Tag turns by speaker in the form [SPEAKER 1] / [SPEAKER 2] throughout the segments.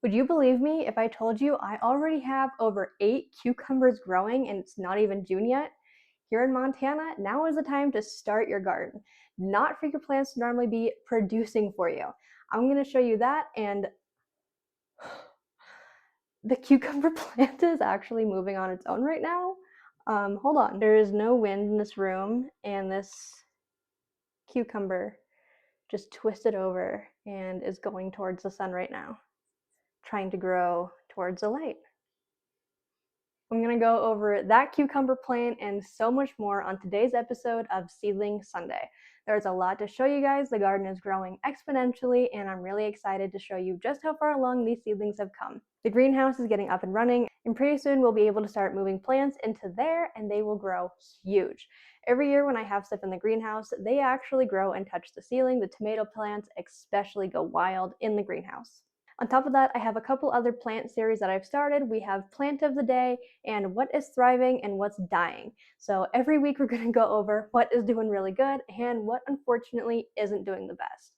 [SPEAKER 1] Would you believe me if I told you I already have over 8 cucumbers growing and it's not even June yet? Here in Montana, now is the time to start your garden. Not for your plants to normally be producing for you. I'm going to show you that, and the cucumber plant is actually moving on its own right now. Hold on. There is no wind in this room, and this cucumber just twisted over and is going towards the sun right now, trying to grow towards the light. I'm going to go over that cucumber plant and so much more on today's episode of Seedling Sunday. There's a lot to show you guys. The garden is growing exponentially, and I'm really excited to show you just how far along these seedlings have come. The greenhouse is getting up and running, and pretty soon we'll be able to start moving plants into there, and they will grow huge. Every year when I have stuff in the greenhouse, they actually grow and touch the ceiling. The tomato plants especially go wild in the greenhouse. On top of that, I have a couple other plant series that I've started. We have Plant of the Day and What is Thriving and What's Dying. So every week we're going to go over what is doing really good and what unfortunately isn't doing the best.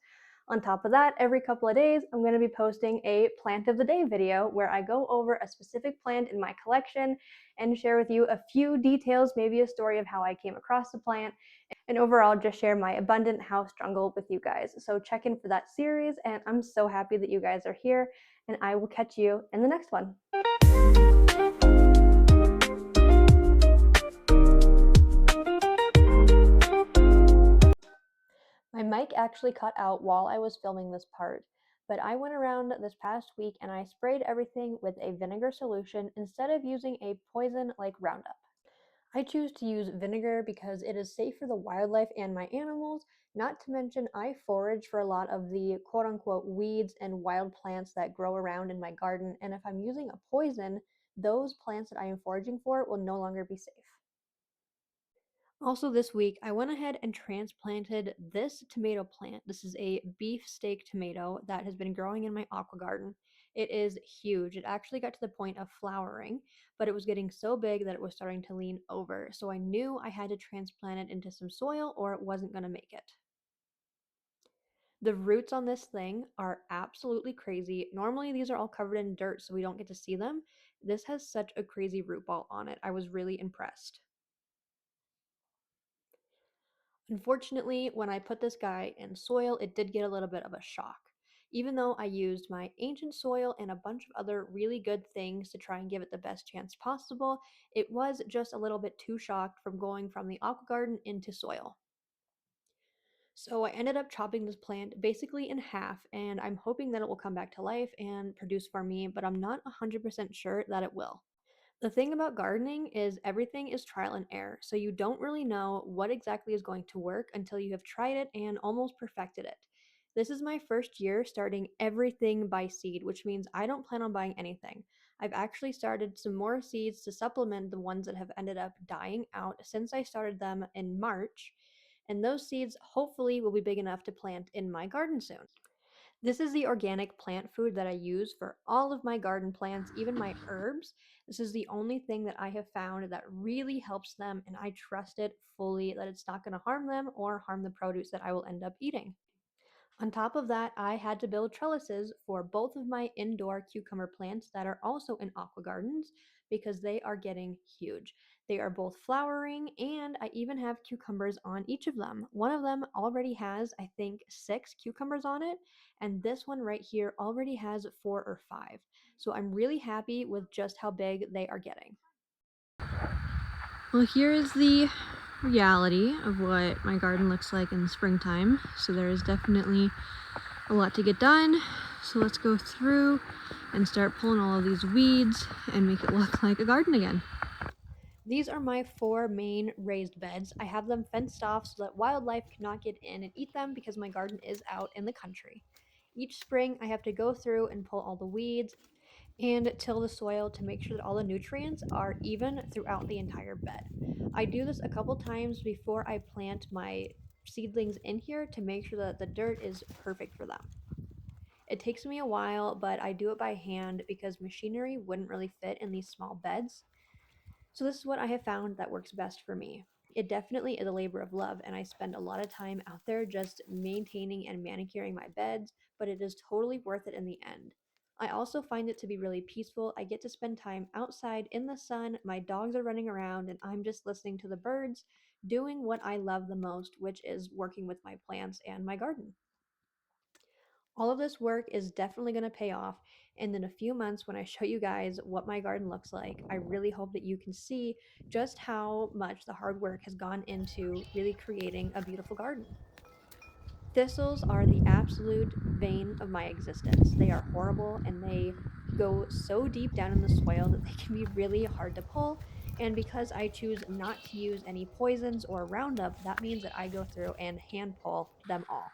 [SPEAKER 1] On top of that, every couple of days, I'm going to be posting a Plant of the Day video where I go over a specific plant in my collection and share with you a few details, maybe a story of how I came across the plant, and overall just share my abundant house jungle with you guys. So check in for that series, and I'm so happy that you guys are here, and I will catch you in the next one. My mic actually cut out while I was filming this part, but I went around this past week and I sprayed everything with a vinegar solution instead of using a poison like Roundup. I choose to use vinegar because it is safe for the wildlife and my animals, not to mention I forage for a lot of the quote-unquote weeds and wild plants that grow around in my garden, and if I'm using a poison, those plants that I am foraging for will no longer be safe. Also this week, I went ahead and transplanted this tomato plant. This is a beefsteak tomato that has been growing in my aqua garden. It is huge. It actually got to the point of flowering, but it was getting so big that it was starting to lean over. So I knew I had to transplant it into some soil or it wasn't going to make it. The roots on this thing are absolutely crazy. Normally these are all covered in dirt so we don't get to see them. This has such a crazy root ball on it. I was really impressed. Unfortunately, when I put this guy in soil, it did get a little bit of a shock. Even though I used my ancient soil and a bunch of other really good things to try and give it the best chance possible, it was just a little bit too shocked from going from the aqua garden into soil. So I ended up chopping this plant basically in half, and I'm hoping that it will come back to life and produce for me, but I'm not 100% sure that it will. The thing about gardening is everything is trial and error, so you don't really know what exactly is going to work until you have tried it and almost perfected it. This is my first year starting everything by seed, which means I don't plan on buying anything. I've actually started some more seeds to supplement the ones that have ended up dying out since I started them in March, and those seeds hopefully will be big enough to plant in my garden soon. This is the organic plant food that I use for all of my garden plants, even my herbs. This is the only thing that I have found that really helps them, and I trust it fully that it's not going to harm them or harm the produce that I will end up eating. On top of that, I had to build trellises for both of my indoor cucumber plants that are also in aqua gardens because they are getting huge. They are both flowering, and I even have cucumbers on each of them. One of them already has, I think, 6 cucumbers on it, and this one right here already has 4 or 5. So I'm really happy with just how big they are getting. Well, here is the reality of what my garden looks like in the springtime. So there is definitely a lot to get done. So let's go through and start pulling all of these weeds and make it look like a garden again. These are my 4 main raised beds. I have them fenced off so that wildlife cannot get in and eat them because my garden is out in the country. Each spring I have to go through and pull all the weeds and till the soil to make sure that all the nutrients are even throughout the entire bed. I do this a couple times before I plant my seedlings in here to make sure that the dirt is perfect for them. It takes me a while, but I do it by hand because machinery wouldn't really fit in these small beds. So this is what I have found that works best for me. It definitely is a labor of love, and I spend a lot of time out there just maintaining and manicuring my beds, but it is totally worth it in the end. I also find it to be really peaceful. I get to spend time outside in the sun, my dogs are running around, and I'm just listening to the birds, doing what I love the most, which is working with my plants and my garden. All of this work is definitely going to pay off. And in a few months, when I show you guys what my garden looks like, I really hope that you can see just how much the hard work has gone into really creating a beautiful garden. Thistles are the absolute bane of my existence. They are horrible and they go so deep down in the soil that they can be really hard to pull. And because I choose not to use any poisons or Roundup, that means that I go through and hand pull them all.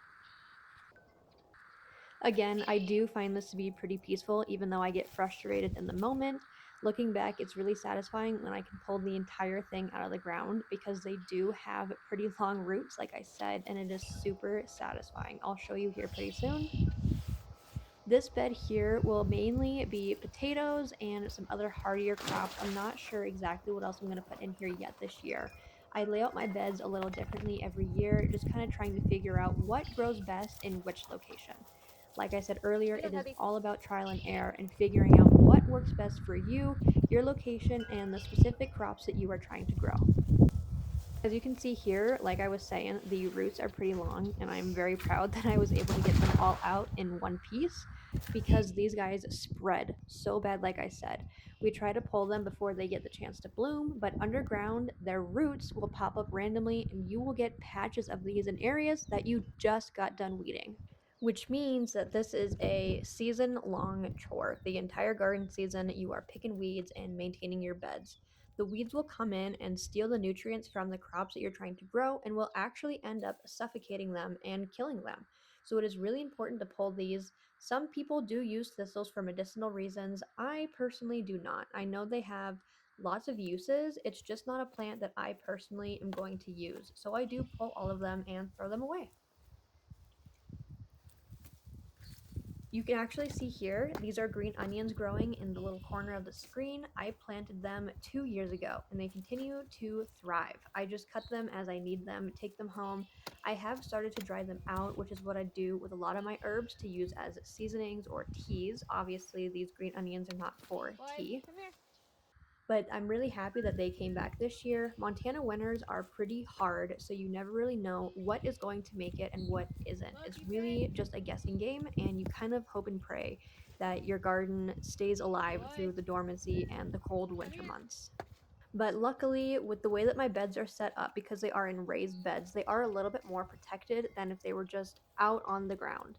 [SPEAKER 1] Again, I do find this to be pretty peaceful, even though I get frustrated in the moment. Looking back, it's really satisfying when I can pull the entire thing out of the ground because they do have pretty long roots, like I said, and it is super satisfying. I'll show you here pretty soon. This bed here will mainly be potatoes and some other hardier crops. I'm not sure exactly what else I'm going to put in here yet this year. I lay out my beds a little differently every year, just kind of trying to figure out what grows best in which location. Like I said earlier, it is all about trial and error and figuring out what works best for you, your location, and the specific crops that you are trying to grow. As you can see here, like I was saying, the roots are pretty long, and I'm very proud that I was able to get them all out in one piece because these guys spread so bad, like I said. We try to pull them before they get the chance to bloom, but underground, their roots will pop up randomly, and you will get patches of these in areas that you just got done weeding. Which means that this is a season long chore. The entire garden season, you are picking weeds and maintaining your beds. The weeds will come in and steal the nutrients from the crops that you're trying to grow and will actually end up suffocating them and killing them. So it is really important to pull these. Some people do use thistles for medicinal reasons. I personally do not. I know they have lots of uses. It's just not a plant that I personally am going to use. So I do pull all of them and throw them away. You can actually see here, these are green onions growing in the little corner of the screen. I planted them 2 years ago and they continue to thrive. I just cut them as I need them, take them home. I have started to dry them out, which is what I do with a lot of my herbs to use as seasonings or teas. Obviously, these green onions are not for
[SPEAKER 2] Boyd,
[SPEAKER 1] tea,
[SPEAKER 2] come here.
[SPEAKER 1] but I'm really happy that they came back this year. Montana winters are pretty hard, so you never really know what is going to make it and what isn't. It's
[SPEAKER 2] Monkey
[SPEAKER 1] really
[SPEAKER 2] face.
[SPEAKER 1] just a guessing game, and you kind of hope and pray that your garden stays alive
[SPEAKER 2] Boyd,
[SPEAKER 1] through the dormancy and the cold
[SPEAKER 2] come
[SPEAKER 1] winter
[SPEAKER 2] here.
[SPEAKER 1] months. But luckily, with the way that my beds are set up, because they are in raised beds, they are a little bit more protected than if they were just out on the ground.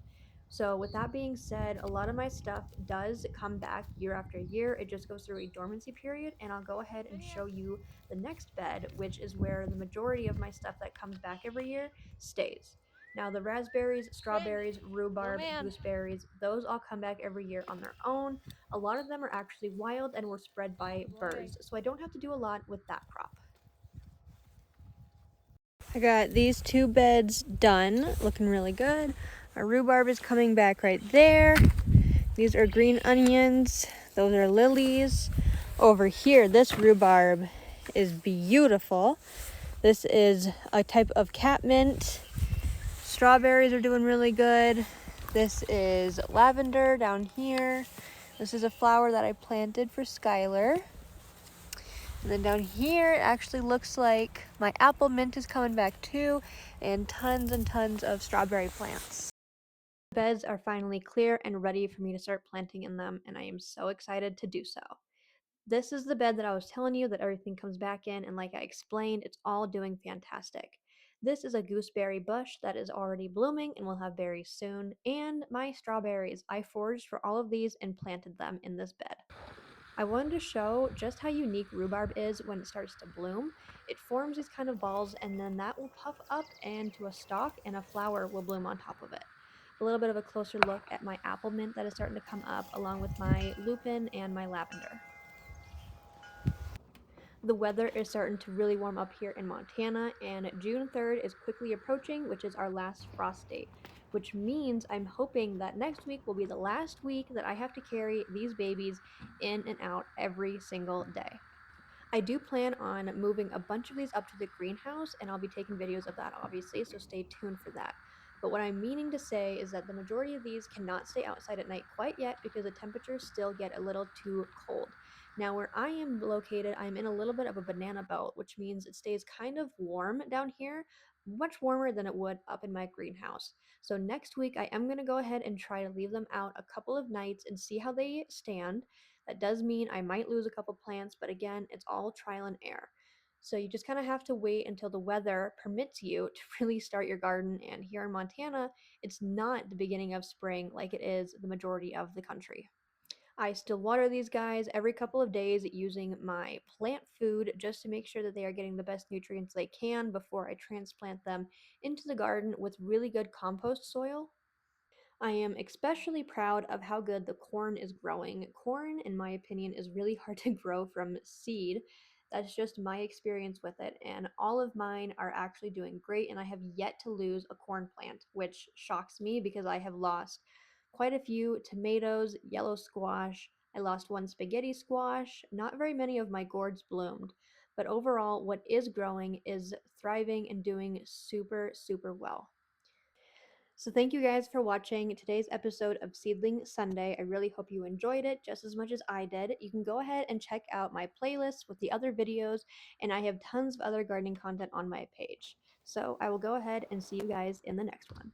[SPEAKER 1] So, with that being said, a lot of my stuff does come back year after year. It just goes through a dormancy period, and I'll go ahead and
[SPEAKER 2] Junior,
[SPEAKER 1] show you the next bed, which is where the majority of my stuff that comes back every year stays. Now, the raspberries,
[SPEAKER 2] Quinn,
[SPEAKER 1] strawberries,
[SPEAKER 2] no
[SPEAKER 1] rhubarb,
[SPEAKER 2] ma'am.
[SPEAKER 1] gooseberries, those all come back every year on their own. A lot of them are actually wild and were spread by
[SPEAKER 2] Boyd.
[SPEAKER 1] birds, so I don't have to do a lot with that crop. I got these two beds done, looking really good. Our rhubarb is coming back right there. These are green onions. Those are lilies. Over here, this rhubarb is beautiful. This is a type of catmint. Strawberries are doing really good. This is lavender down here. This is a flower that I planted for Skylar. And then down here, it actually looks like my apple mint is coming back too, and tons of strawberry plants. The beds are finally clear and ready for me to start planting in them, and I am so excited to do so. This is the bed that I was telling you that everything comes back in, and like I explained, it's all doing fantastic. This is a gooseberry bush that is already blooming and will have berries soon, and my strawberries. I foraged for all of these and planted them in this bed. I wanted to show just how unique rhubarb is when it starts to bloom. It forms these kind of balls, and then that will puff up into a stalk, and a flower will bloom on top of it. A little bit of a closer look at my apple mint that is starting to come up, along with my lupin and my lavender. The weather is starting to really warm up here in Montana, and June 3rd is quickly approaching, which is our last frost date. Which means I'm hoping that next week will be the last week that I have to carry these babies in and out every single day. I do plan on moving a bunch of these up to the greenhouse, and I'll be taking videos of that obviously, so stay tuned for that. But what I'm meaning to say is that the majority of these cannot stay outside at night quite yet because the temperatures still get a little too cold. Now, where I am located, I'm in a little bit of a banana belt, which means it stays kind of warm down here, much warmer than it would up in my greenhouse. So next week, I am going to go ahead and try to leave them out a couple of nights and see how they stand. That does mean I might lose a couple plants, but again, it's all trial and error. So you just kind of have to wait until the weather permits you to really start your garden. And here in Montana, it's not the beginning of spring like it is the majority of the country. I still water these guys every couple of days using my plant food just to make sure that they are getting the best nutrients they can before I transplant them into the garden with really good compost soil. I am especially proud of how good the corn is growing. Corn, in my opinion, is really hard to grow from seed. That's just my experience with it, and all of mine are actually doing great, and I have yet to lose a corn plant, which shocks me because I have lost quite a few tomatoes, yellow squash. I lost one spaghetti squash. Not very many of my gourds bloomed, but overall, what is growing is thriving and doing super, super well. So, thank you guys for watching today's episode of Seedling Sunday. I really hope you enjoyed it just as much as I did. You can go ahead and check out my playlist with the other videos, and I have tons of other gardening content on my page. So, I will go ahead and see you guys in the next one.